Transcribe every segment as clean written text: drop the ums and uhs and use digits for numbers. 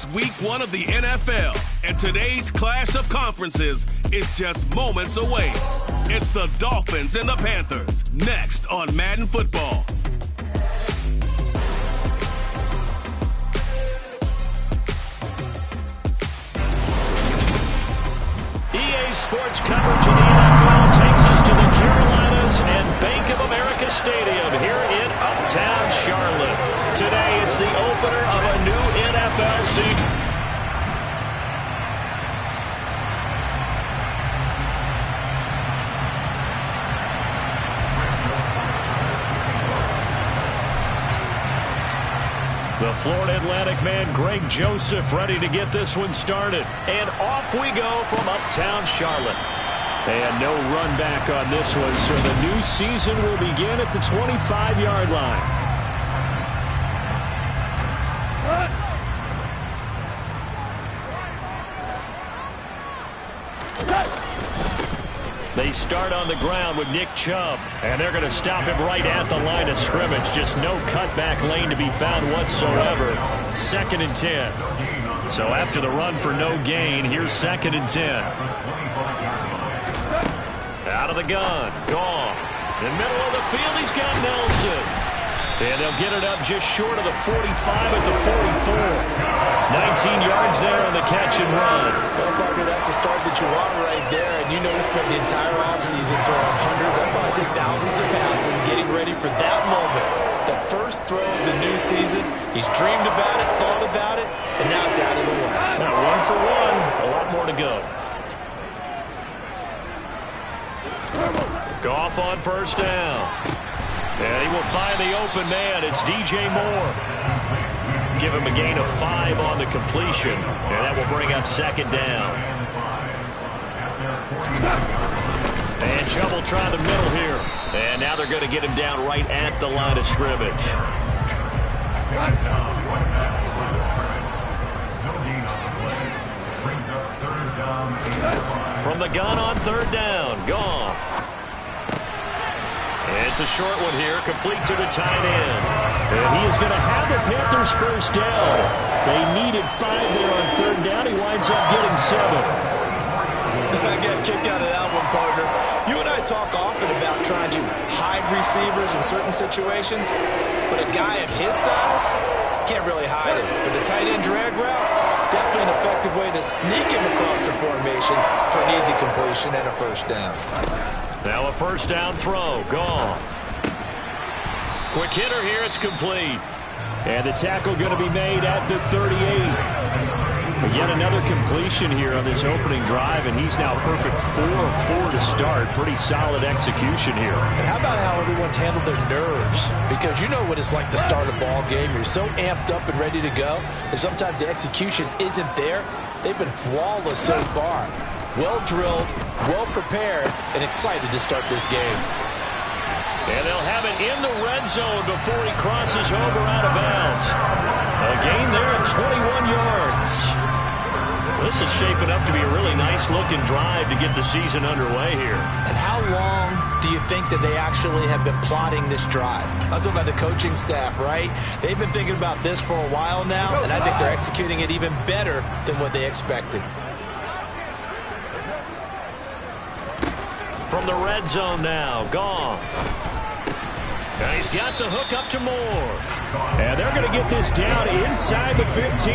It's week 1 of the NFL, and today's clash of conferences is just moments away. It's the Dolphins and the Panthers, next on Madden Football. EA Sports coverage of the NFL takes us to the Carolinas and Bank of America Stadium here in Uptown Charlotte. Today, it's the opener of a new NFL season. The Florida Atlantic man, Greg Joseph, ready to get this one started. And off we go from Uptown Charlotte. And no run back on this one, so the new season will begin at the 25-yard line. They start on the ground with Nick Chubb, and they're going to stop him right at the line of scrimmage. Just no cutback lane to be found whatsoever. 2nd and 10. So after the run for no gain, here's 2nd and 10. Out of the gun, Goff. In the middle of the field, he's got Nelson. And they'll get it up just short of the 45 at the 44. 19 yards there on the catch and run. Well, partner, that's the start that you want right there. And you know, he spent the entire offseason throwing hundreds, I'd probably say thousands of passes, getting ready for that moment. The first throw of the new season. He's dreamed about it, thought about it, and now it's out of the way. Now 1 for 1, a lot more to go. Goff on first down. And he will find the open man. It's DJ Moore. Give him a gain of 5 on the completion. And that will bring up 2nd down. And Chubb will try the middle here. And now they're going to get him down right at the line of scrimmage. From the gun on 3rd down, Goff. It's a short one here, complete to the tight end. And he is going to have the Panthers first down. They needed 5 there on 3rd down. He winds up getting 7. I get a kick out of that one, partner. You and I talk often about trying to hide receivers in certain situations, but a guy of his size can't really hide it. But the tight end drag route, definitely an effective way to sneak him across the formation for an easy completion and a first down. Now a first down throw. Goff. Quick hitter here. It's complete. And the tackle going to be made at the 38. Yet another completion here on this opening drive, and he's now perfect 4 of 4 to start. Pretty solid execution here. And how about how everyone's handled their nerves? Because you know what it's like to start a ball game. You're so amped up and ready to go, and sometimes the execution isn't there. They've been flawless so far. Well-drilled, well-prepared, and excited to start this game. And they'll have it in the red zone before he crosses over out of bounds. A gain there of 21 yards. This is shaping up to be a really nice-looking drive to get the season underway here. And how long do you think that they actually have been plotting this drive? I'm talking about the coaching staff, right? They've been thinking about this for a while now, and I think they're executing it even better than what they expected. From the red zone now, Goff. And he's got the hook up to Moore. And they're going to get this down inside the 15.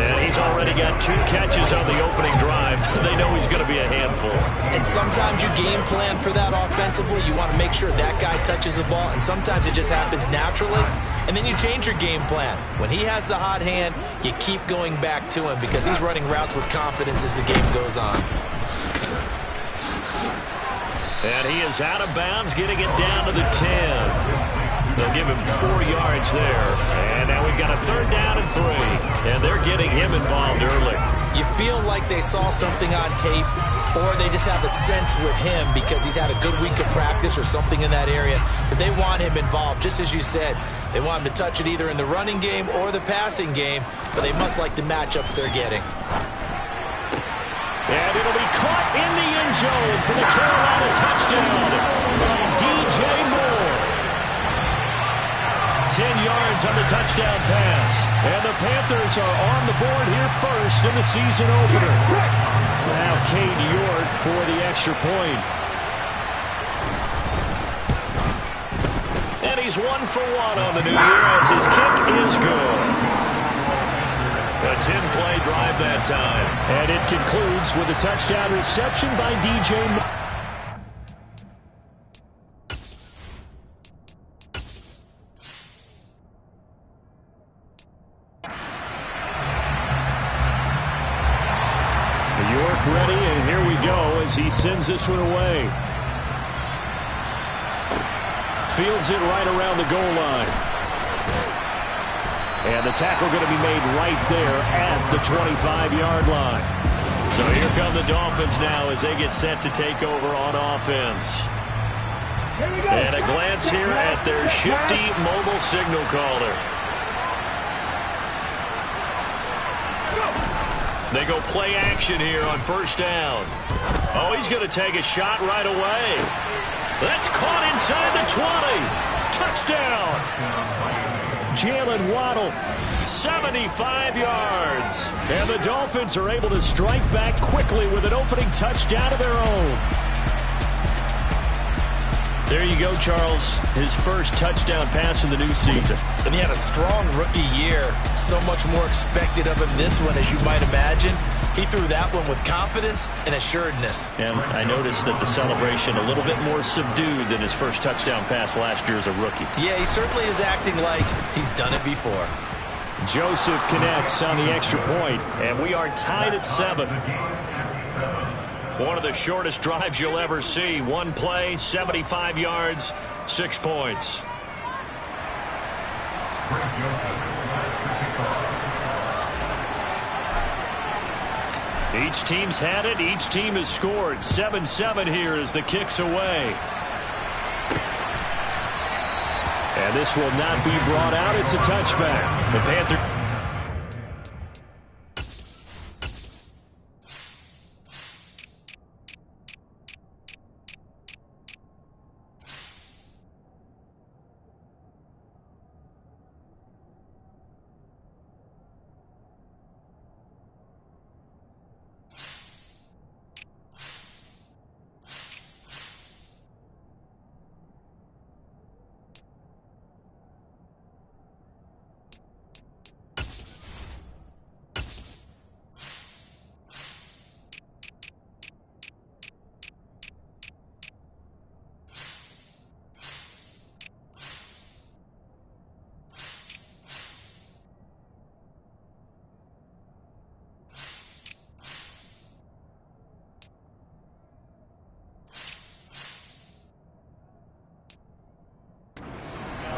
And he's already got 2 catches on the opening drive. They know he's going to be a handful. And sometimes you game plan for that offensively. You want to make sure that guy touches the ball, and sometimes it just happens naturally. And then you change your game plan. When he has the hot hand, you keep going back to him because he's running routes with confidence as the game goes on. And he is out of bounds, getting it down to the 10. They'll give him 4 yards there. And now we've got a 3rd down and 3. And they're getting him involved early. You feel like they saw something on tape, or they just have a sense with him because he's had a good week of practice or something in that area that they want him involved. Just as you said, they want him to touch it either in the running game or the passing game, but they must like the matchups they're getting. And it'll be caught in the end zone for the Carolina touchdown by DJ Moore. 10 yards on the touchdown pass. And the Panthers are on the board here first in the season opener. Now Cade York for the extra point. And he's 1 for 1 on the new year as his kick is good. A 10-play drive that time. And it concludes with a touchdown reception by DJ. York ready, and here we go as he sends this one away. Fields it right around the goal line. And the tackle going to be made right there at the 25-yard line. So here come the Dolphins now as they get set to take over on offense. And a glance here at their shifty mobile signal caller. They go play action here on first down. Oh, he's going to take a shot right away. That's caught inside the 20. Touchdown. Jalen Waddle, 75 yards. And the Dolphins are able to strike back quickly with an opening touchdown of their own. There you go, Charles. His first touchdown pass in the new season. And he had a strong rookie year. So much more expected of him this one, as you might imagine. He threw that one with confidence and assuredness. And I noticed that the celebration a little bit more subdued than his first touchdown pass last year as a rookie. Yeah, he certainly is acting like he's done it before. Joseph connects on the extra point, and we are tied at 7. One of the shortest drives you'll ever see. One play, 75 yards, 6 points. Each team's had it. Each team has scored. 7-7 here as the kick's away. And this will not be brought out. It's a touchback. The Panthers.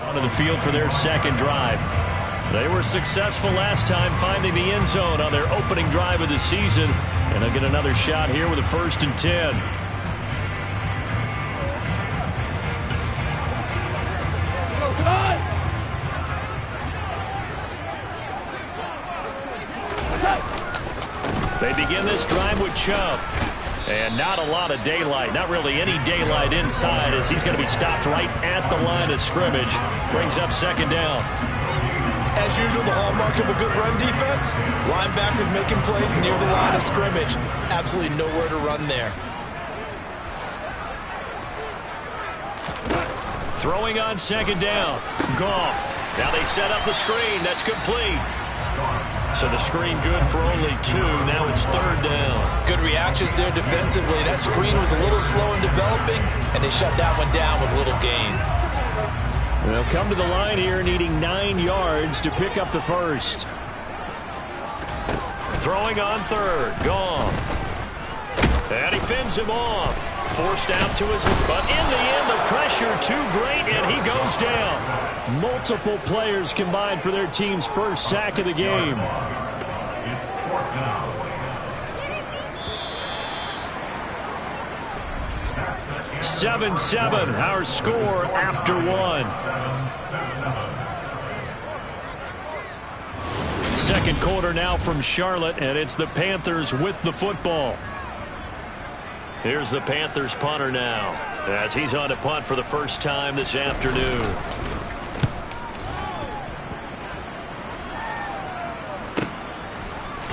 Onto the field for their second drive. They were successful last time finding the end zone on their opening drive of the season. And they'll get another shot here with a 1st and 10. They begin this drive with Chubb. And not a lot of daylight, not really any daylight inside as he's going to be stopped right at the line of scrimmage. Brings up 2nd down. As usual, the hallmark of a good run defense, linebackers making plays near the line of scrimmage. Absolutely nowhere to run there. Throwing on 2nd down. Goff. Now they set up the screen. That's complete. So the screen good for only 2. Now it's 3rd down. Good reactions there defensively. That screen was a little slow in developing, and they shut that one down with little gain. They'll come to the line here needing 9 yards to pick up the first. Throwing on 3rd. Goff. And he fends him off. Forced out to his... But in the end, the pressure too great, and he goes down. Multiple players combined for their team's first sack of the game. 7-7, our score after 1. Second quarter now from Charlotte, and it's the Panthers with the football. Here's the Panthers punter now, as he's on to punt for the first time this afternoon.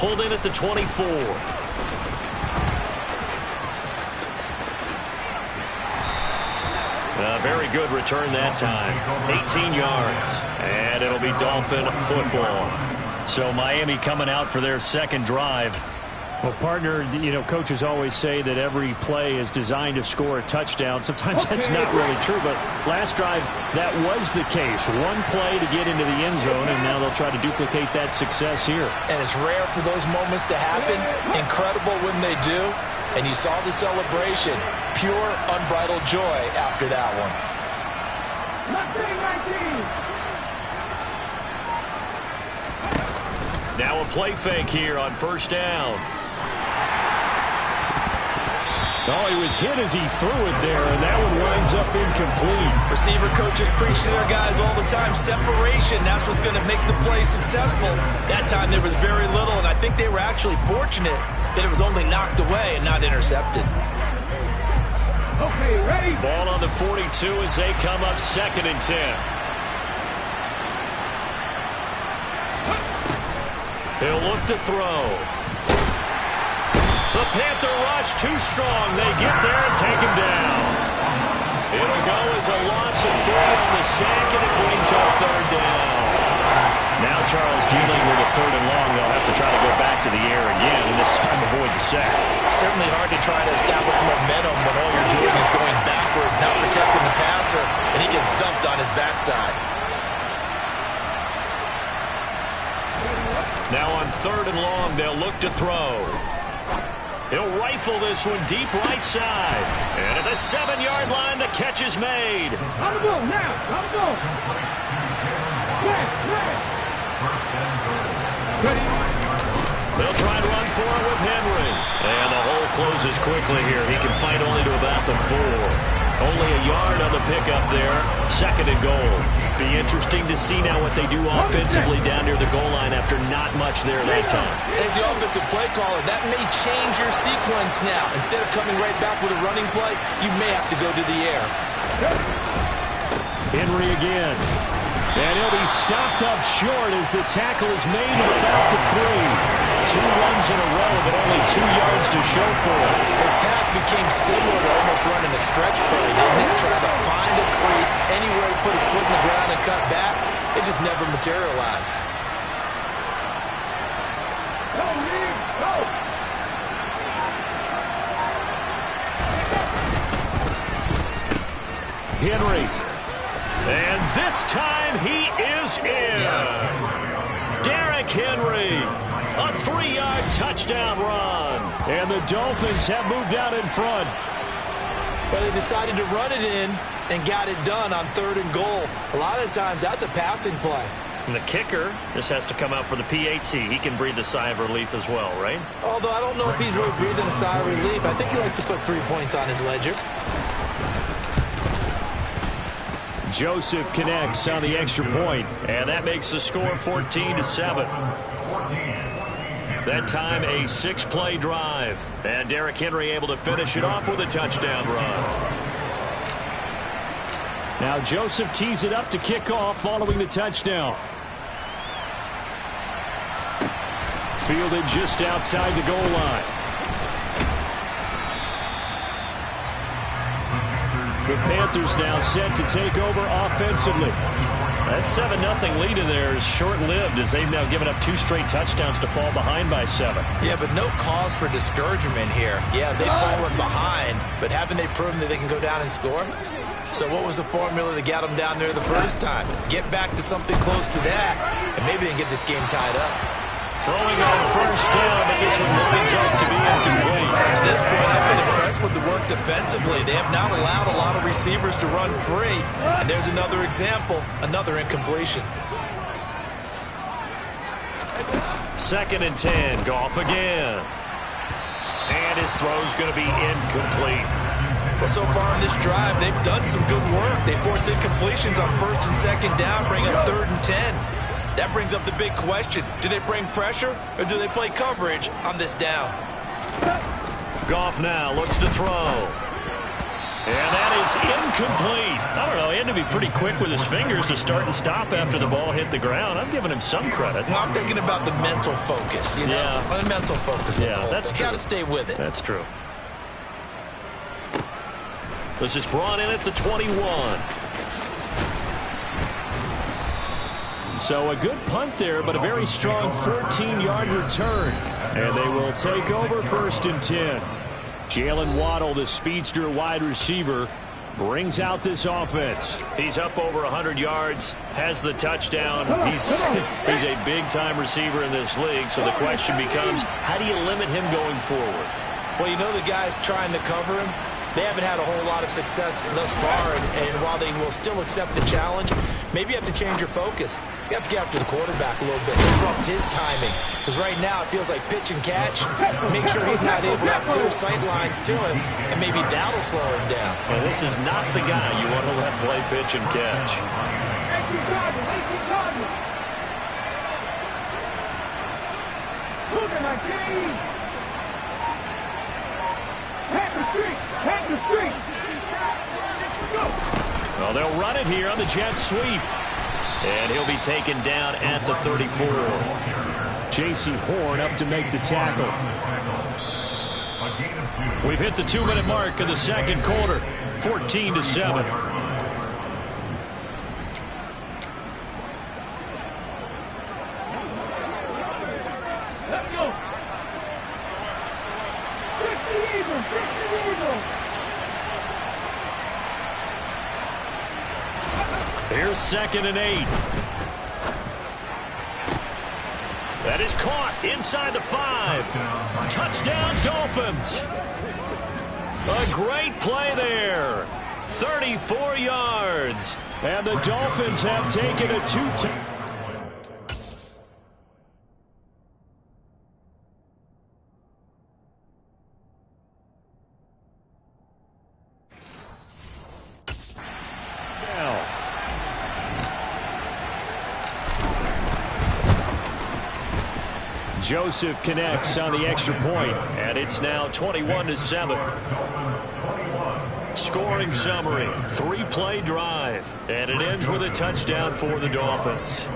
pulled in at the 24. A very good return that time. 18 yards. And it'll be Dolphin football. So Miami coming out for their second drive. Well, partner, you know, coaches always say that every play is designed to score a touchdown. Sometimes that's not really true, but last drive, that was the case. One play to get into the end zone, and now they'll try to duplicate that success here. And it's rare for those moments to happen. Incredible when they do. And you saw the celebration. Pure, unbridled joy after that one. Now a play fake here on first down. Oh, he was hit as he threw it there, and that one winds up incomplete. Receiver coaches preach to their guys all the time. Separation, that's what's going to make the play successful. That time there was very little, and I think they were actually fortunate that it was only knocked away and not intercepted. Okay, ready? Ball on the 42 as they come up 2nd and 10. He'll look to throw. The Panther rush too strong. They get there and take him down. It'll go as a loss of 3 on the sack, and it brings up 3rd down. Now Charles dealing with a 3rd and long. They'll have to try to go back to the air again, and this time avoid the sack. Certainly hard to try to establish momentum when all you're doing is going backwards, not protecting the passer, and he gets dumped on his backside. Now on 3rd and long, they'll look to throw. He'll rifle this one deep right side. And at the 7-yard line, the catch is made. On the ball now. On the ball. They'll try to run for it with Henry. And the hole closes quickly here. He can fight only to about the 4. Only a yard on the pickup there. 2nd and goal. Be interesting to see now what they do offensively down near the goal line after not much there that time. As the offensive play caller, that may change your sequence now. Instead of coming right back with a running play, you may have to go to the air. Henry again. And he'll be stopped up short as the tackle is made at about the 3. 2 runs in a row, but only 2 yards to show for it. His path became similar to almost running a stretch play, didn't it? Trying to find a crease, anywhere to put his foot in the ground and cut back. It just never materialized. Henry. And this time he is in. Yes. Derrick Henry. A 3-yard touchdown run. And the Dolphins have moved out in front. But they decided to run it in and got it done on 3rd and goal. A lot of times that's a passing play. And the kicker, this has to come out for the PAT. He can breathe a sigh of relief as well, right? Although I don't know if he's really breathing a sigh of relief. I think he likes to put 3 points on his ledger. Joseph connects on the extra point. And that makes the score 14-7. That time a 6-play drive. And Derrick Henry able to finish it off with a touchdown run. Now Joseph tees it up to kick off following the touchdown. Fielded just outside the goal line. The Panthers now set to take over offensively. That 7-0 lead in there is short-lived as they've now given up 2 straight touchdowns to fall behind by 7. Yeah, but no cause for discouragement here. Yeah, they've fallen behind, but haven't they proven that they can go down and score? So what was the formula that got them down there the first time? Get back to something close to that, and maybe they can get this game tied up. Throwing on first down, but this one winds up to be incomplete. To this point, I've been impressed with the work defensively. They have not allowed a lot of receivers to run free. And there's another example, another incompletion. 2nd and 10, Goff again. And his throw's going to be incomplete. Well, so far in this drive, they've done some good work. They force incompletions on 1st and 2nd down, bring up 3rd and 10. That brings up the big question. Do they bring pressure or do they play coverage on this down? Goff now looks to throw. And that is incomplete. I don't know, he had to be pretty quick with his fingers to start and stop after the ball hit the ground. I'm giving him some credit. Well, I'm thinking about the mental focus, you know? Yeah. The mental focus. Yeah, that's true. You got to stay with it. That's true. This is brought in at the 21. So a good punt there, but a very strong 14-yard return. And they will take over 1st and 10. Jalen Waddle, the speedster wide receiver, brings out this offense. He's up over 100 yards, has the touchdown. He's a big-time receiver in this league, so the question becomes, how do you limit him going forward? Well, you know the guys trying to cover him, they haven't had a whole lot of success thus far, and while they will still accept the challenge, maybe you have to change your focus. You have to get after the quarterback a little bit, disrupt his timing, because right now it feels like pitch and catch. Make sure he's not able to have clear sight lines to him, and maybe that'll slow him down. Well, this is not the guy you want to let play pitch and catch. Well, they'll run it here on the jet sweep. And he'll be taken down at the 34. J.C. Horn up to make the tackle. We've hit the 2-minute mark of the second quarter. 14-7. Let's go. Here's 2nd and 8. That is caught inside the 5. Touchdown, Dolphins. A great play there. 34 yards. And the Dolphins have taken a 2-10. Joseph connects on the extra point, and it's now 21-7. Scoring summary, 3-play drive, and it ends with a touchdown for the Dolphins.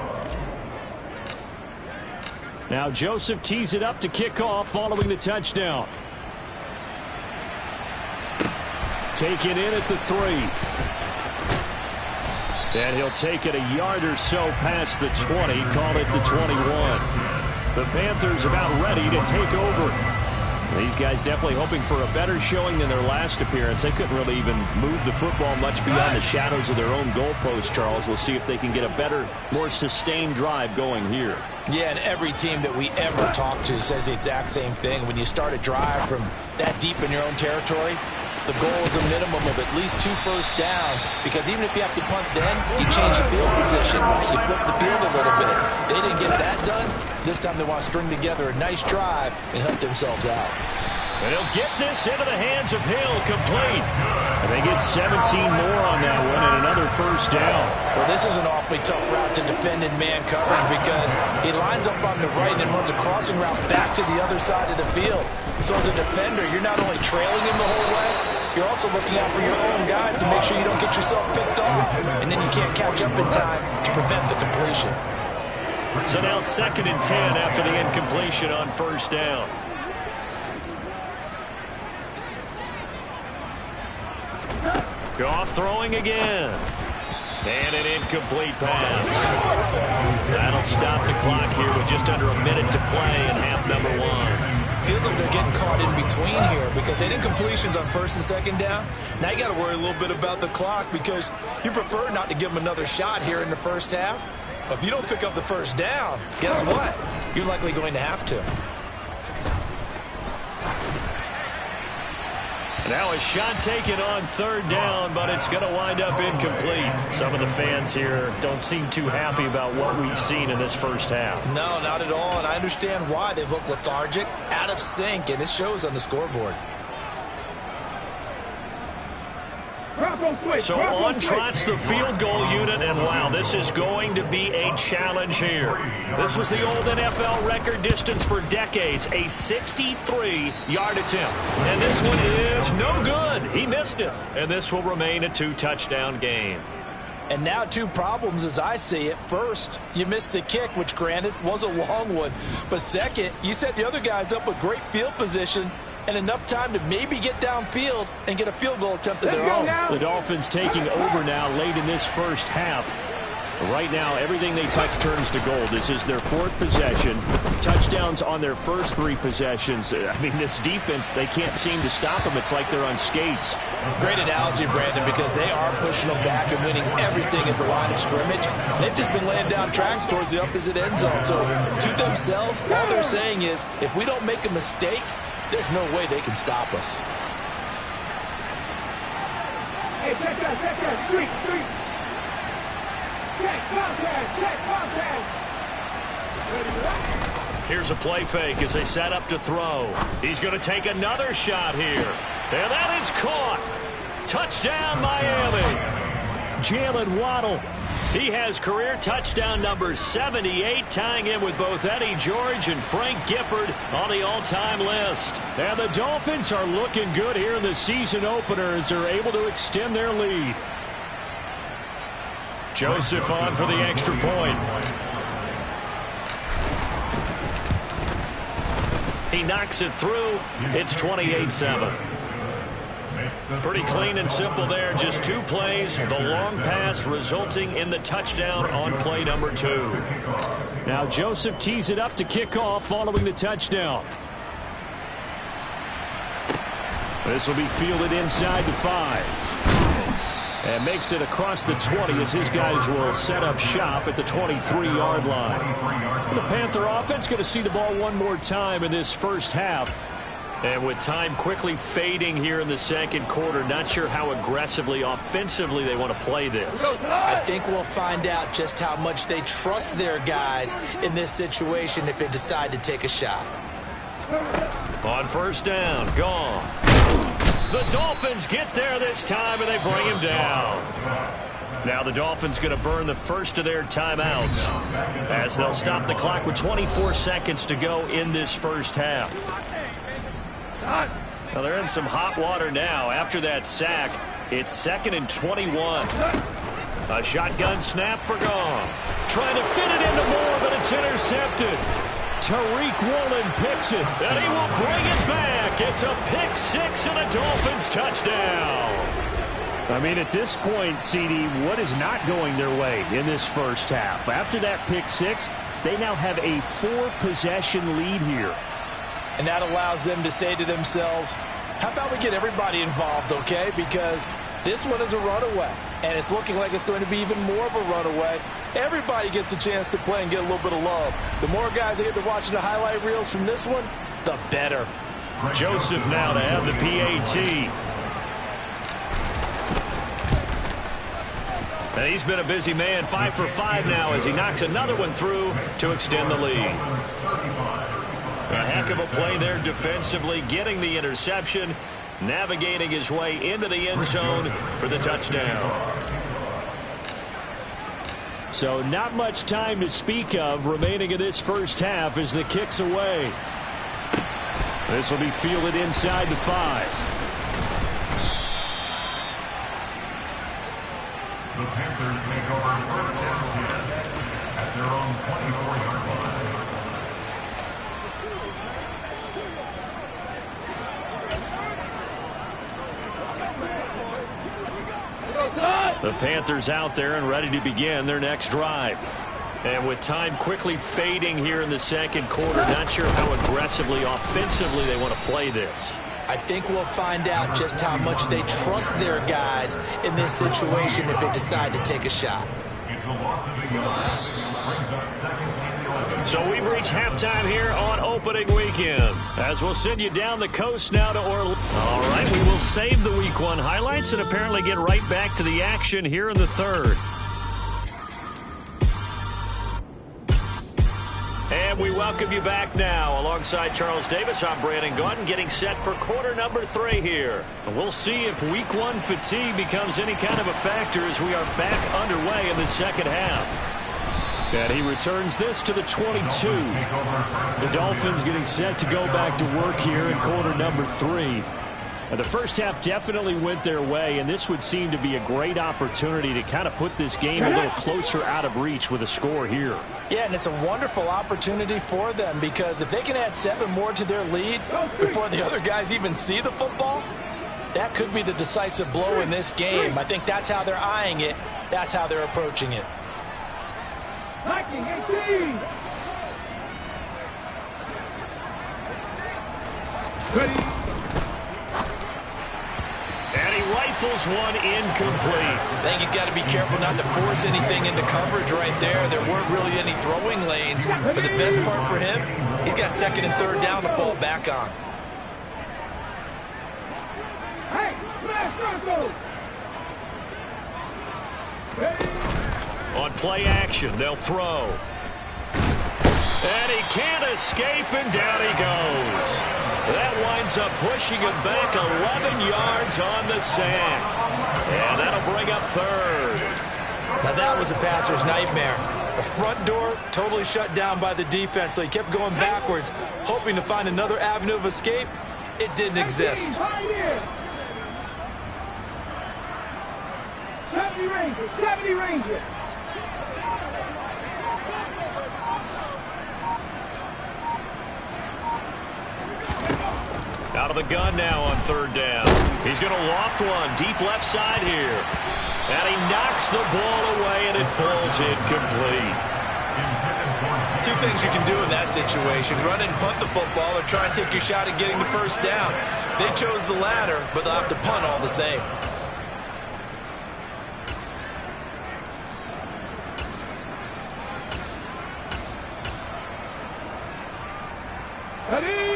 Now Joseph tees it up to kick off following the touchdown. Taken in at the 3. And he'll take it a yard or so past the 20, call it the 21. The Panthers about ready to take over. These guys definitely hoping for a better showing than their last appearance. They couldn't really even move the football much beyond the shadows of their own goalpost, Charles. We'll see if they can get a better, more sustained drive going here. Yeah, and every team that we ever talk to says the exact same thing. When you start a drive from that deep in your own territory, the goal is a minimum of at least 2 first downs, because even if you have to punt then, you change the field position, right? You flip the field a little bit. They didn't get that done. This time they want to string together a nice drive and help themselves out. And he'll get this into the hands of Hill, complete. And they get 17 more on that one and another first down. Well, this is an awfully tough route to defend in man coverage, because he lines up on the right and runs a crossing route back to the other side of the field. So as a defender, you're not only trailing him the whole way, you're also looking out for your own guys to make sure you don't get yourself picked off, and then you can't catch up in time to prevent the completion. So now 2nd and 10 after the incompletion on first down. Goff throwing again. And an incomplete pass. That'll stop the clock here with just under a minute to play in half number 1. Feels like they're getting caught in between here, because they did incompletions on 1st and 2nd down. Now you got to worry a little bit about the clock, because you prefer not to give them another shot here in the first half. But if you don't pick up the first down, guess what? You're likely going to have to. Now a shot taken on 3rd down, but it's going to wind up incomplete. Some of the fans here don't seem too happy about what we've seen in this first half. No, not at all, and I understand why. They've looked lethargic, out of sync, and it shows on the scoreboard. So on trots the field goal unit, and wow, this is going to be a challenge here. This was the old NFL record distance for decades, a 63-yard attempt. And this one is no good. He missed it. And this will remain a 2-touchdown game. And now 2 problems as I see it. First, you missed the kick, which granted was a long one. But second, you set the other guys up with great field position and enough time to maybe get downfield and get a field goal attempt of their own. The Dolphins taking over now late in this first half. Right now, everything they touch turns to gold. This is their 4th possession. Touchdowns on their first 3 possessions. I mean, this defense, they can't seem to stop them. It's like they're on skates. Great analogy, Brandon, because they are pushing them back and winning everything at the line of scrimmage. They've just been laying down tracks towards the opposite end zone. So to themselves, all they're saying is, if we don't make a mistake, there's no way they can stop us. Hey, check that. 3. Check contact. Here's a play fake as they set up to throw. He's going to take another shot here. And that is caught. Touchdown, Miami. Jalen Waddle. He has career touchdown number 78, tying in with both Eddie George and Frank Gifford on the all-time list. And the Dolphins are looking good here in the season opener as they're able to extend their lead. Joseph on for the extra point. He knocks it through. It's 28-7. Pretty clean and simple there. Just 2 plays. The long pass resulting in the touchdown on play number 2. Now Joseph tees it up to kick off following the touchdown. This will be fielded inside the 5. And makes it across the 20 as his guys will set up shop at the 23-yard line. The Panther offense going to see the ball one more time in this first half. And with time quickly fading here in the second quarter, not sure how aggressively, offensively they want to play this. I think we'll find out just how much they trust their guys in this situation if they decide to take a shot. On first down, gone. The Dolphins get there this time, and they bring him down. Now the Dolphins going to burn the first of their timeouts as they'll stop the clock with 24 seconds to go in this first half. Well, they're in some hot water now. After that sack, it's 2nd and 21. A shotgun snap for Goff. Trying to fit it into Moore, but it's intercepted. Tariq Woolen picks it, and he will bring it back. It's a pick 6 and a Dolphins touchdown. I mean, at this point, CD, what is not going their way in this first half? After that pick 6, they now have a 4-possession lead here. And that allows them to say to themselves, how about we get everybody involved, okay? Because this one is a runaway, and it's looking like it's going to be even more of a runaway. Everybody gets a chance to play and get a little bit of love. The more guys that get to watching the highlight reels from this one, the better. Joseph now to have the PAT. And he's been a busy man, 5 for 5 now as he knocks another one through to extend the lead. A heck of a play there defensively, getting the interception, navigating his way into the end zone for the touchdown. So not much time to speak of remaining in this first half as the kick's away. This will be fielded inside the 5. The Panthers make over first down 10 at their own 24-yard line. The Panthers out there and ready to begin their next drive. And with time quickly fading here in the second quarter, not sure how aggressively, offensively they want to play this. I think we'll find out just how much they trust their guys in this situation if they decide to take a shot. It's the loss of a yard. Brings up 2nd and 11. So we've reached halftime here on opening weekend, as we'll send you down the coast now to Orlando. All right, we will save the Week 1 highlights and apparently get right back to the action here in the third. And we welcome welcome you back now. Alongside Charles Davis, I'm Brandon Gaudin, getting set for quarter number 3 here. And we'll see if week 1 fatigue becomes any kind of a factor as we are back underway in the second half. And he returns this to the 22. The Dolphins getting set to go back to work here in quarter number 3. The first half definitely went their way, and this would seem to be a great opportunity to kind of put this game a little closer out of reach with a score here. Yeah, and it's a wonderful opportunity for them, because if they can add 7 more to their lead before the other guys even see the football, that could be the decisive blow in this game. I think that's how they're eyeing it. That's how they're approaching it. Ready. And he rifles one incomplete. I think he's got to be careful not to force anything into coverage right there. There weren't really any throwing lanes, but the best part for him, he's got 2nd and 3rd down to fall back on. Hey, smash circle. Ready. On play action, they'll throw. And he can't escape, and down he goes. That winds up pushing him back 11 yards on the sack. And that'll bring up 3rd. Now that was a passer's nightmare. The front door totally shut down by the defense, so he kept going backwards, hoping to find another avenue of escape. It didn't exist. 70 Rangers, 70 Rangers. Out of the gun now on 3rd down. He's going to loft one deep left side here. And he knocks the ball away, and it falls incomplete. 2 things you can do in that situation: run and punt the football, or try and take your shot at getting the 1st down. They chose the latter, but they'll have to punt all the same. Ready.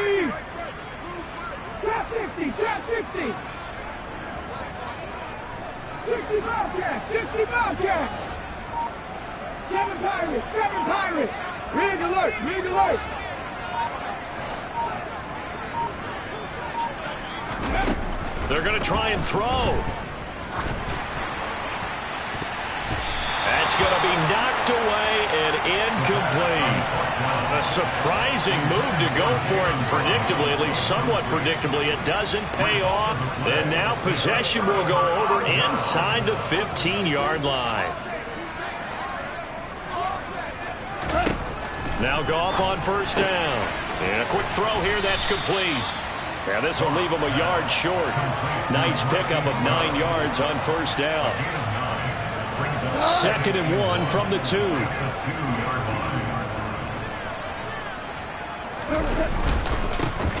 Trap 60, trap 60. 60 Bobcats, 60 Bobcats. 7 Pirates, 7 Pirates. Rig alert, rig alert. They're going to try and throw. That's going to be knocked away and incomplete. A surprising move to go for it predictably, at least somewhat predictably. It doesn't pay off. And now possession will go over inside the 15-yard line. Now Goff on 1st down. And a quick throw here, that's complete. And this will leave him a yard short. Nice pickup of 9 yards on 1st down. 2nd and 1 from the 2.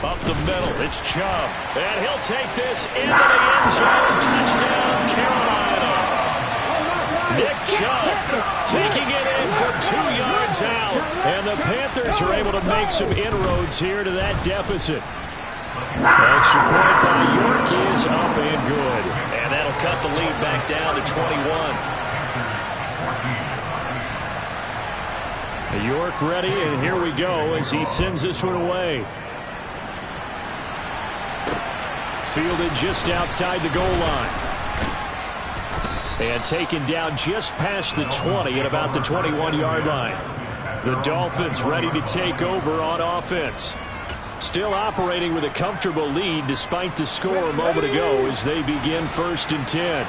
Up the middle, it's Chubb. And he'll take this into the end zone. Touchdown, Carolina. Nick Chubb taking it in for 2 yards out. And the Panthers are able to make some inroads here to that deficit. Extra point by York is up and good. And that'll cut the lead back down to 21. York ready, and here we go as he sends this one away. Fielded just outside the goal line. And taken down just past the 20 at about the 21-yard line. The Dolphins ready to take over on offense. Still operating with a comfortable lead despite the score a moment ago as they begin 1st and 10.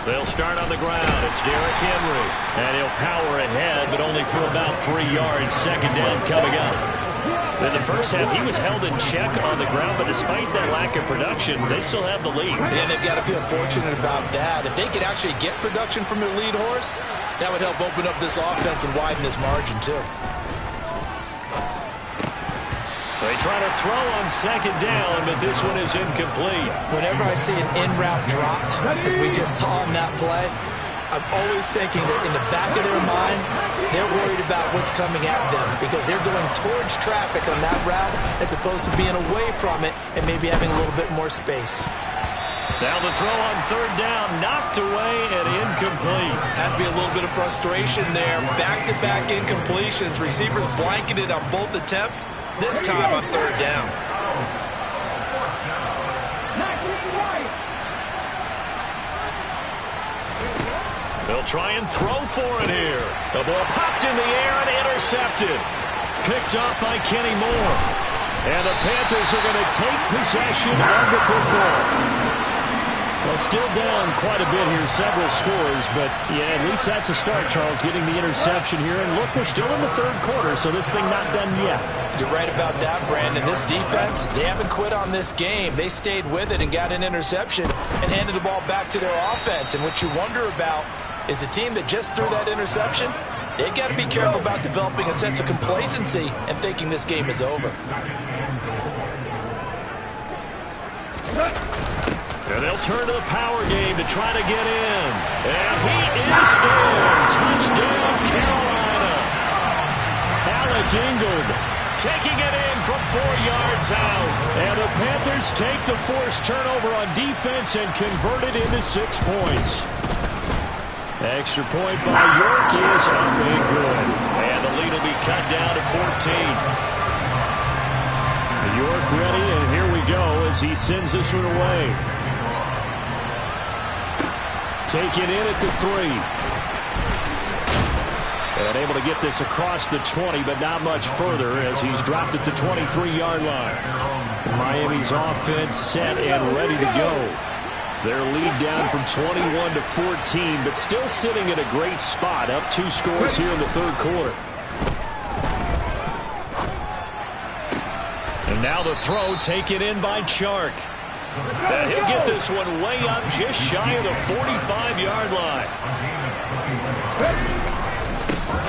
They'll start on the ground. It's Derrick Henry. And he'll power ahead, but only for about 3 yards. 2nd down coming up. In the first half, he was held in check on the ground, but despite that lack of production, they still have the lead. And they've got to feel fortunate about that. If they could actually get production from their lead horse, that would help open up this offense and widen this margin, too. They try to throw on 2nd down, but this one is incomplete. Whenever I see an in-route dropped, as we just saw on that play, I'm always thinking that in the back of their mind, they're worried about what's coming at them because they're going towards traffic on that route as opposed to being away from it and maybe having a little bit more space. Now the throw on third down, knocked away and incomplete. Has to be a little bit of frustration there. Back-to-back incompletions. Receivers blanketed on both attempts, this time on third down. They'll try and throw for it here. The ball popped in the air and intercepted. Picked off by Kenny Moore. And the Panthers are going to take possession of the football. Well, still down quite a bit here, several scores, but yeah, at least that's a start, Charles, getting the interception here. And look, we're still in the third quarter, so this thing not done yet. You're right about that, Brandon. This defense, they haven't quit on this game. They stayed with it and got an interception and handed the ball back to their offense. And what you wonder about is a team that just threw that interception, they got to be careful about developing a sense of complacency and thinking this game is over. And they'll turn to the power game to try to get in. And he is in. Touchdown, Carolina. Alec Ingold taking it in from 4 yards out. And the Panthers take the forced turnover on defense and convert it into 6 points. Extra point by York is up and good. And the lead will be cut down to 14. York ready, and here we go as he sends this one away. Taken in at the 3. And able to get this across the 20, but not much further as he's dropped at the 23-yard line. Miami's offense set and ready to go. Their lead down from 21 to 14, but still sitting in a great spot, up 2 scores here in the third quarter. And now the throw taken in by Chark. And he'll get this one way up just shy of the 45-yard line.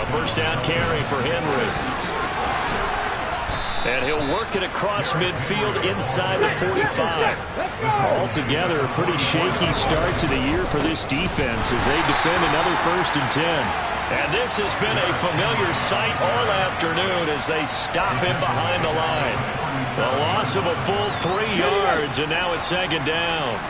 A first down carry for Henry. And he'll work it across midfield inside the 45. Altogether, a pretty shaky start to the year for this defense as they defend another 1st and 10. And this has been a familiar sight all afternoon as they stop him behind the line. The loss of a full 3 yards, and now it's 2nd down.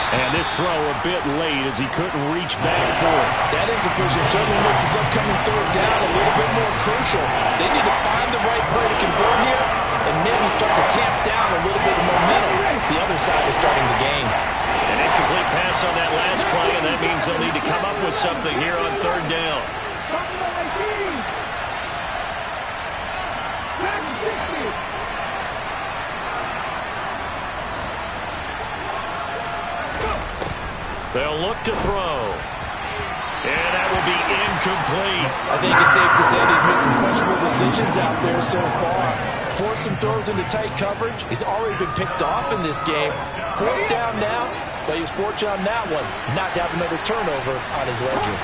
And this throw a bit late as he couldn't reach back for it. That incompletion certainly makes his upcoming third down a little bit more crucial. They need to find the right play to convert here and maybe start to tamp down a little bit of momentum. The other side is starting to gain. An incomplete pass on that last play, and that means they'll need to come up with something here on 3rd down. They'll look to throw. And that will be incomplete. I think it's safe to say he's made some questionable decisions out there so far. Forced some throws into tight coverage. He's already been picked off in this game. 4th down now, but he was fortunate on that one not to have another turnover on his ledger.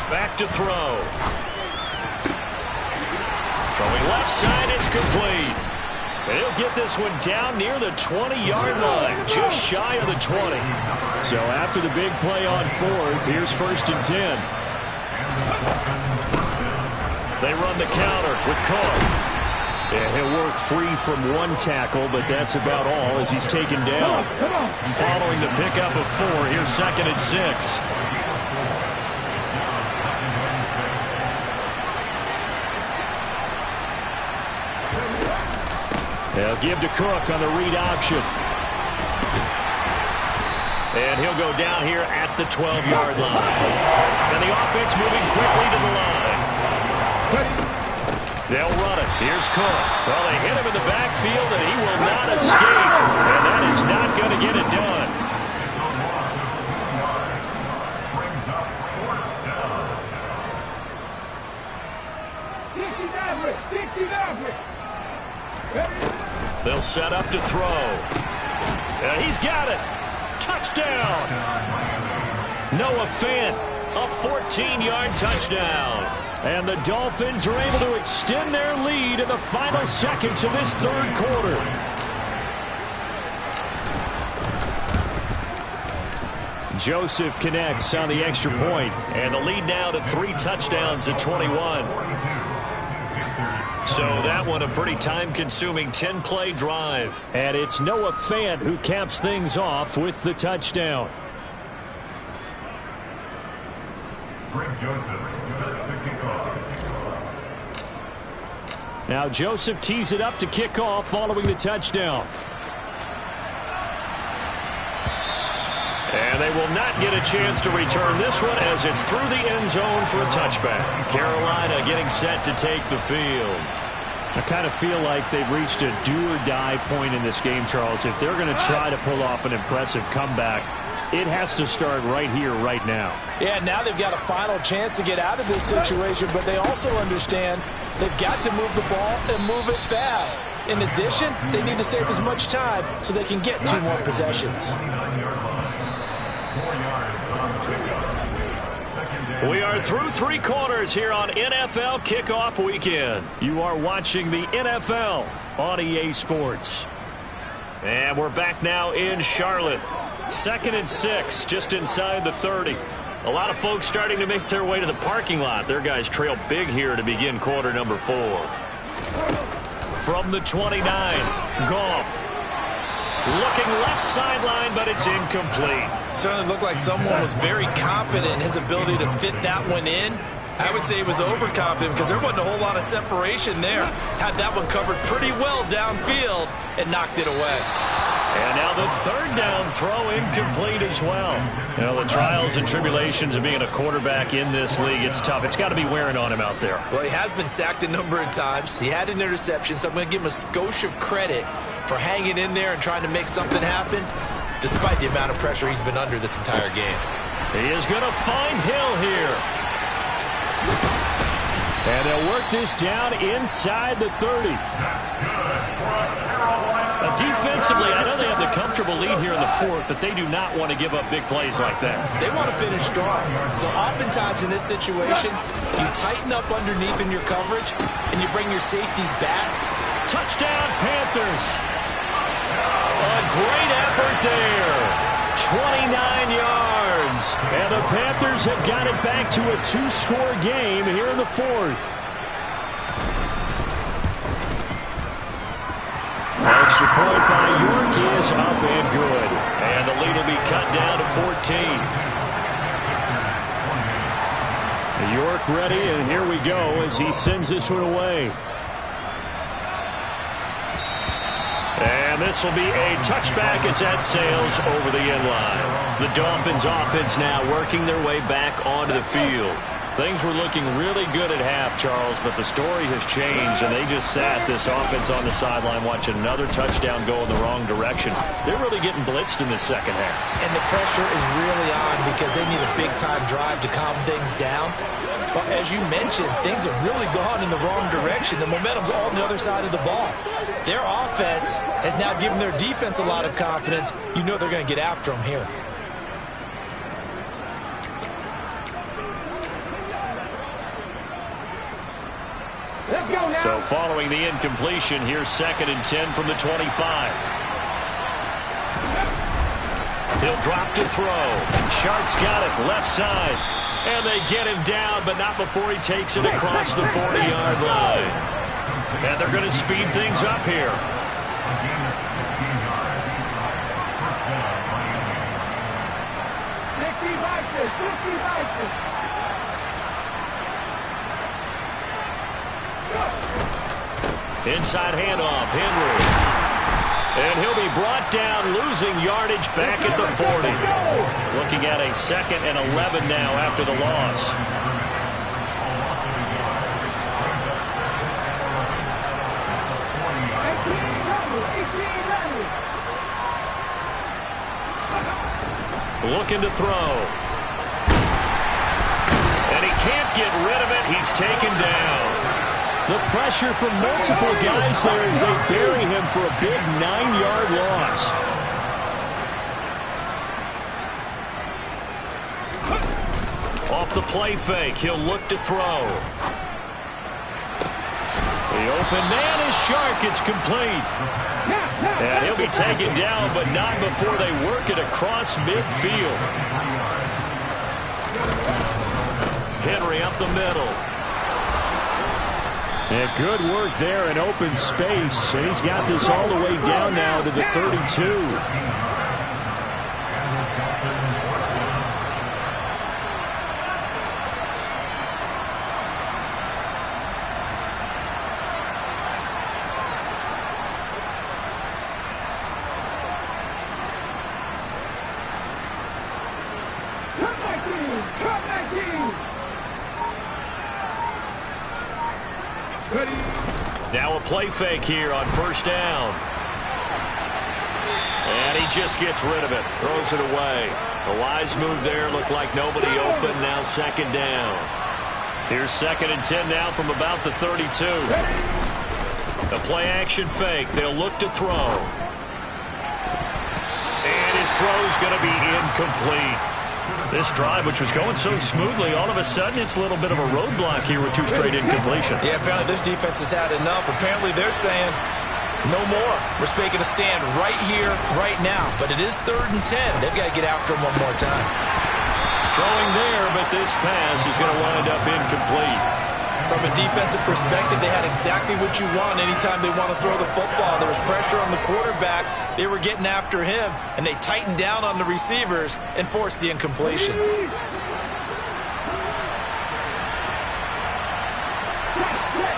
Back to throw. Throwing left side, it's complete. And he'll get this one down near the 20-yard line, just shy of the 20. So after the big play on 4th, here's 1st and 10. They run the counter with Cook. Yeah, he'll work free from 1 tackle, but that's about all as he's taken down. Following the pickup of 4, here's 2nd and 6. They'll give to Cook on the read option. And he'll go down here at the 12-yard line. And the offense moving quickly to the line. They'll run it. Here's Cook. Well, they hit him in the backfield, and he will not escape. And that is not going to get it done. They'll set up to throw. And he's got it. Touchdown. Noah Fant, a 14-yard touchdown. And the Dolphins are able to extend their lead in the final seconds of this third quarter. Joseph connects on the extra point. And the lead now to 3 touchdowns at 21. So that one a pretty time-consuming 10-play drive. And it's Noah Fant who caps things off with the touchdown. Now Joseph tees it up to kick off following the touchdown. And they will not get a chance to return this one as it's through the end zone for a touchback. Carolina getting set to take the field. I kind of feel like they've reached a do-or-die point in this game, Charles. If they're going to try to pull off an impressive comeback, it has to start right here, right now. Yeah, now they've got a final chance to get out of this situation, but they also understand they've got to move the ball and move it fast. In addition, they need to save as much time so they can get 2 more possessions. We are through 3 quarters here on NFL Kickoff Weekend. You are watching the NFL on EA Sports. And we're back now in Charlotte. 2nd and 6, just inside the 30. A lot of folks starting to make their way to the parking lot. Their guys trail big here to begin quarter number 4. From the 29, Goff. Looking left sideline, but it's incomplete. Certainly looked like someone was very confident in his ability to fit that one in. I would say he was overconfident because there wasn't a whole lot of separation there. Had that one covered pretty well downfield and knocked it away. And now the 3rd down throw incomplete as well. You know, the trials and tribulations of being a quarterback in this league, it's tough. It's got to be wearing on him out there. Well, he has been sacked a number of times. He had an interception, so I'm going to give him a skosh of credit for hanging in there and trying to make something happen, despite the amount of pressure he's been under this entire game. He is going to find Hill here. And they'll work this down inside the 30. Defensively, I know they have the comfortable lead here in the 4th, but they do not want to give up big plays like that. They want to finish strong. So oftentimes in this situation, you tighten up underneath in your coverage, and you bring your safeties back. Touchdown, Panthers. A great effort there. 29 yards. And the Panthers have got it back to a 2-score game here in the 4th. Extra point by York is up and good. And the lead will be cut down to 14. York ready, and here we go as he sends this one away. And this will be a touchback as that sails over the end line. The Dolphins offense now working their way back onto the field. Things were looking really good at half, Charles, but the story has changed, and they just sat this offense on the sideline watching another touchdown go in the wrong direction. They're really getting blitzed in the second half. And the pressure is really on because they need a big-time drive to calm things down. But as you mentioned, things have really gone in the wrong direction. The momentum's all on the other side of the ball. Their offense has now given their defense a lot of confidence. You know they're going to get after them here. So following the incompletion, here's 2nd and 10 from the 25. He'll drop to throw. Shark's got it left side. And they get him down, but not before he takes it across the 40-yard line. And they're going to speed things up here. Inside handoff, Henry. And he'll be brought down, losing yardage back at the 40. Looking at a 2nd and 11 now after the loss. Looking to throw. And he can't get rid of it. He's taken down. The pressure from multiple guys there as they bury him for a big 9-yard loss. Off the play fake, he'll look to throw. The open man is Shark. It's complete. And he'll be taken down, but not before they work it across midfield. Henry up the middle. And good work there in open space. And he's got this all the way down now to the 32. Now a play fake here on first down. And he just gets rid of it. Throws it away. A wise move there. Looked like nobody open. Now second down. Here's 2nd and 10 now from about the 32. A play action fake. They'll look to throw. And his throw's going to be incomplete. This drive, which was going so smoothly, all of a sudden it's a little bit of a roadblock here with 2 straight incompletions. Yeah, apparently this defense has had enough. Apparently they're saying no more. We're making a stand right here, right now. But it is 3rd and 10. They've got to get after him one more time. Throwing there, but this pass is going to wind up incomplete. From a defensive perspective, they had exactly what you want anytime they want to throw the football. There was pressure on the quarterback. They were getting after him, and they tightened down on the receivers and forced the incompletion.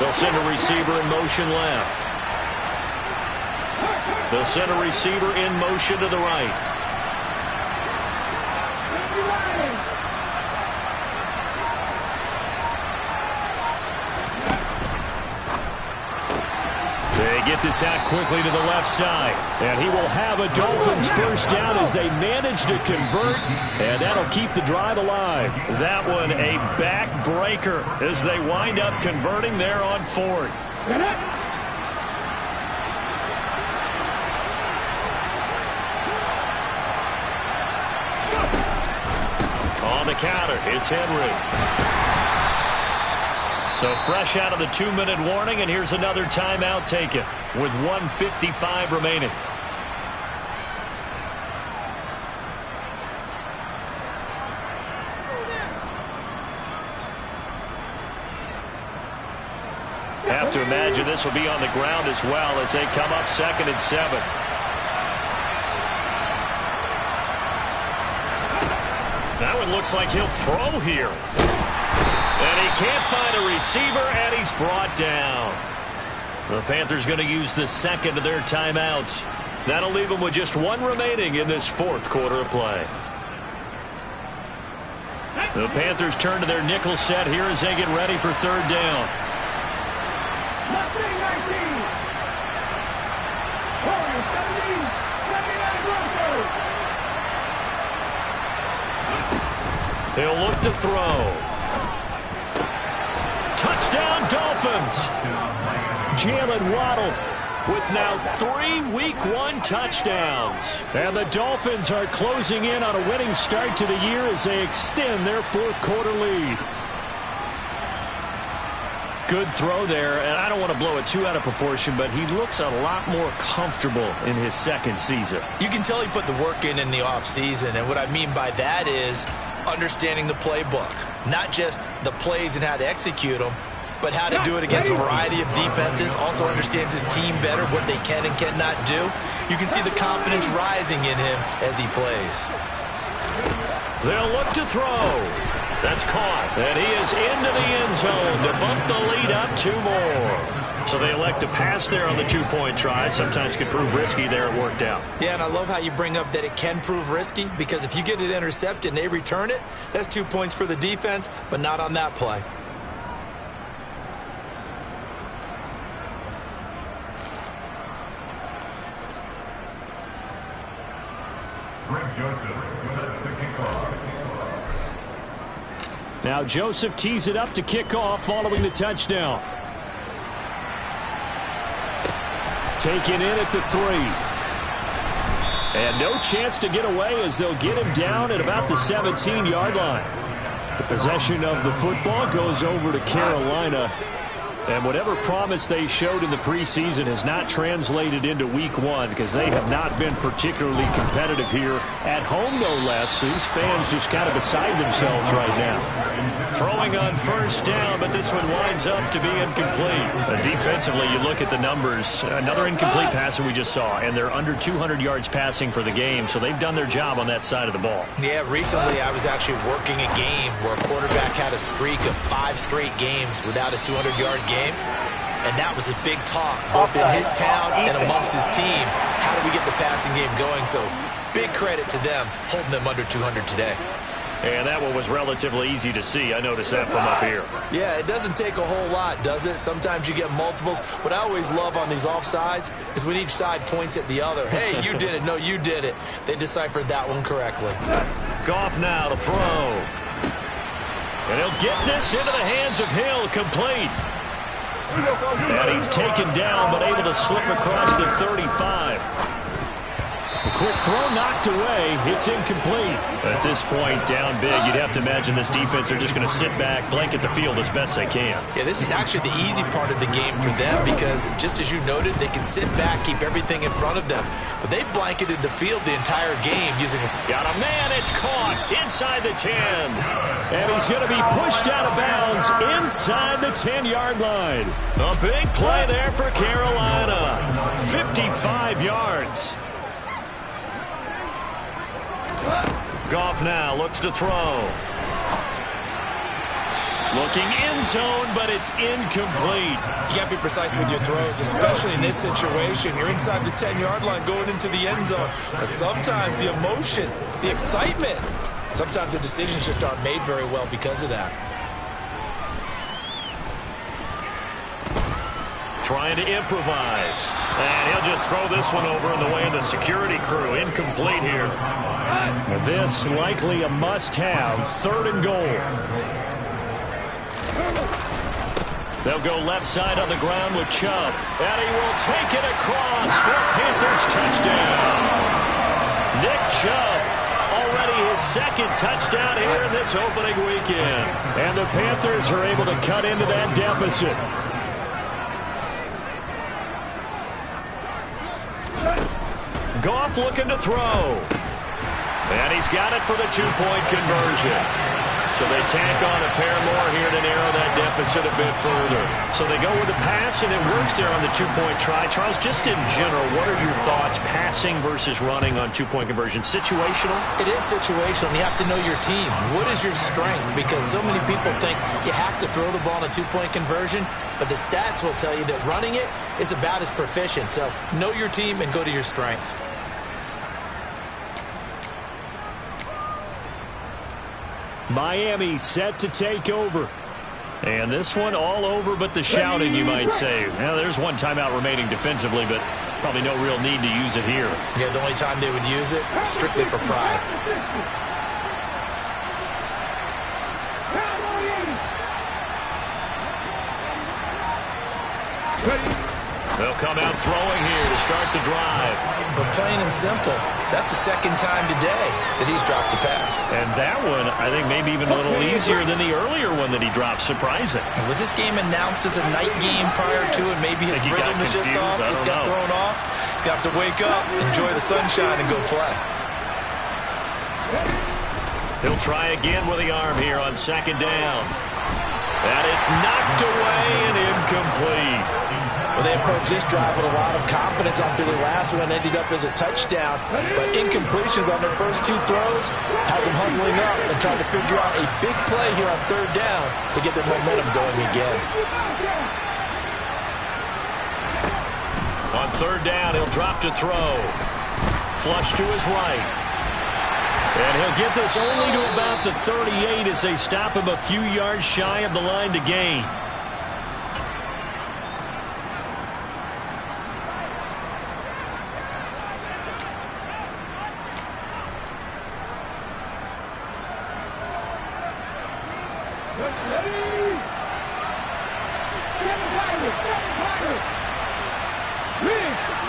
They'll send a receiver in motion left. They'll send a receiver in motion to the right. They get this out quickly to the left side. And he will have a Dolphins first down as they manage to convert. And that'll keep the drive alive. That one a backbreaker as they wind up converting there on 4th. On the counter, it's Henry. So fresh out of the 2-minute warning, and here's another timeout taken with 1:55 remaining. Have to imagine this will be on the ground as well as they come up 2nd and 7. That one looks like he'll throw here. And he can't find a receiver, and he's brought down. The Panthers going to use the 2nd of their timeouts. That'll leave them with just 1 remaining in this 4th quarter of play. The Panthers turn to their nickel set here as they get ready for 3rd down. They'll look to throw. Touchdown, Dolphins. Jalen Waddle with now 3 Week 1 touchdowns. And the Dolphins are closing in on a winning start to the year as they extend their 4th quarter lead. Good throw there, and I don't want to blow it too out of proportion, but he looks a lot more comfortable in his 2nd season. You can tell he put the work in the offseason, and what I mean by that is understanding the playbook. Not just the plays and how to execute them, but how to do it against a variety of defenses. Also understands his team better, what they can and cannot do. You can see the confidence rising in him as he plays. They'll look to throw. That's caught. And he is into the end zone to bump the lead up 2 more. So they elect to pass there on the 2-point try. Sometimes could prove risky there. It worked out. Yeah, and I love how you bring up that it can prove risky, because if you get it intercepted and they return it, that's 2 points for the defense, but not on that play. Now Joseph tees it up to kick off following the touchdown. Taken in at the 3. And no chance to get away as they'll get him down at about the 17-yard line. The possession of the football goes over to Carolina. And whatever promise they showed in the preseason has not translated into week one because they have not been particularly competitive here at home, no less. These fans just kind of beside themselves right now. Throwing on first down, but this one winds up to be incomplete. Defensively, you look at the numbers. Another incomplete pass that we just saw, and they're under 200 yards passing for the game, so they've done their job on that side of the ball. Yeah, recently I was actually working a game where a quarterback had a streak of 5 straight games without a 200-yard game, and that was a big talk both in his town and amongst his team. How do we get the passing game going? So big credit to them holding them under 200 today. And that one was relatively easy to see. I noticed that from up here. Yeah, it doesn't take a whole lot, does it? Sometimes you get multiples. What I always love on these offsides is when each side points at the other. Hey, you did it. No, you did it. They deciphered that one correctly. Goff now to throw. And he'll get this into the hands of Hill, complete. And he's taken down, but able to slip across the 35. A quick throw knocked away. It's incomplete. At this point, down big, you'd have to imagine this defense are just going to sit back, blanket the field as best they can. Yeah, this is actually the easy part of the game for them because, just as you noted, they can sit back, keep everything in front of them. But they've blanketed the field the entire game using a... Got a man, it's caught inside the 10. And he's going to be pushed out of bounds inside the 10-yard line. A big play there for Carolina. 55 yards. Goff now looks to throw. Looking end zone, but it's incomplete. You got to be precise with your throws, especially in this situation. You're inside the 10-yard line going into the end zone. But sometimes the emotion, the excitement, sometimes the decisions just aren't made very well because of that. Trying to improvise. And he'll just throw this one over in the way of the security crew. Incomplete here. This likely a must-have. 3rd and goal. They'll go left side on the ground with Chubb. And he will take it across for Panthers touchdown. Nick Chubb, already his 2nd touchdown here in this opening weekend. And the Panthers are able to cut into that deficit. Goff looking to throw. And he's got it for the 2-point conversion. So they tack on a pair more here to narrow that deficit a bit further. So they go with the pass, and it works there on the 2-point try. Charles, just in general, what are your thoughts passing versus running on 2-point conversion? Situational? It is situational. You have to know your team. What is your strength? Because so many people think you have to throw the ball in a 2-point conversion, but the stats will tell you that running it is about as proficient. So know your team and go to your strength. Miami set to take over. And this one all over but the shouting, you might say. Now, there's one timeout remaining defensively, but probably no real need to use it here. Yeah, the only time they would use it, strictly for pride. They'll come out throwing here to start the drive. But plain and simple, that's the 2nd time today that he's dropped a pass. And that one, I think, maybe even a little easier than the earlier one that he dropped. Surprising. Was this game announced as a night game prior to it? Maybe his rhythm is just off. He's got thrown off. He's got to wake up, enjoy the sunshine, and go play. He'll try again with the arm here on 2nd down. And it's knocked away and incomplete. Well, they approached this drive with a lot of confidence after their last one ended up as a touchdown. But incompletions on their first 2 throws has them huddling up and trying to figure out a big play here on 3rd down to get their momentum going again. On 3rd down, he'll drop to throw. Flush to his right. And he'll get this only to about the 38 as they stop him a few yards shy of the line to gain.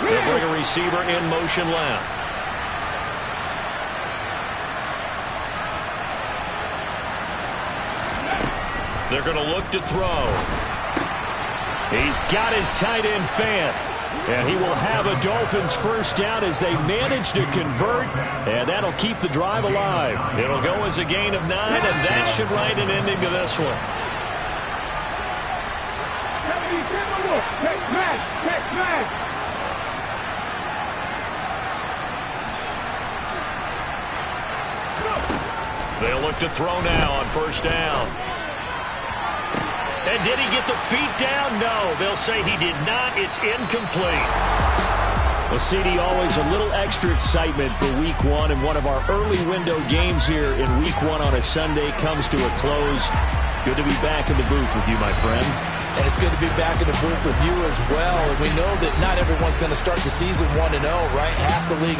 They'll bring a receiver in motion left. They're going to look to throw. He's got his tight end fan. And he will have a Dolphins first down as they manage to convert. And that'll keep the drive alive. It'll go as a gain of 9, and that should write an ending to this one. They'll look to throw now on first down. And did he get the feet down? No. They'll say he did not. It's incomplete. Well, CD, always a little extra excitement for Week 1, and one of our early window games here in Week 1 on a Sunday comes to a close. Good to be back in the booth with you, my friend. And it's good to be back in the booth with you as well. And we know that not everyone's going to start the season 1-0, right? Half the league